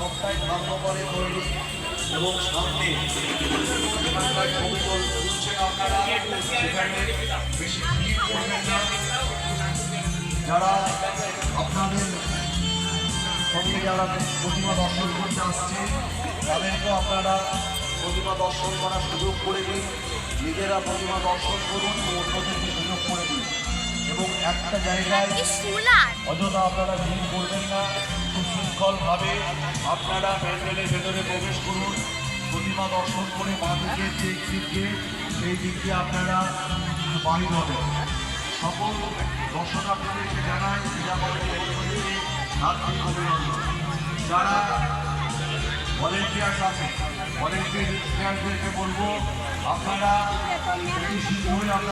সবটাই ধর্মবলে তৈরি এবং সামনে এখানকার কবিতল ঘুরছেন আপনারা, সেখানে বেশি ভিড় করবেন না। যারা আপনাদের সঙ্গে যারা প্রতিমা দর্শন করতে আসছে তাদেরকেও আপনারা প্রতিমা দর্শন করার সুযোগ করে দিন, নিজেরা প্রতিমা দর্শন করুন ও অন্যদেরকে সুযোগ করে দিন। এবং একটা জায়গায় অযথা আপনারা ভিড় করবেন না, সুশৃঙ্খলভাবে আপনারা প্যান্ডেলের ভেতরে প্রবেশ করুন, প্রতিমা দর্শন করে বাঁ দিকের যে এক্সিট গেট সেই দিক দিয়ে আপনারা বাহির হবেন। সকল দর্শনার্থীদেরকে জানাই যারা ভলেন্টিয়ার্স আছে ভলেন্টিয়ার্সদেরকে বলবো আপনারা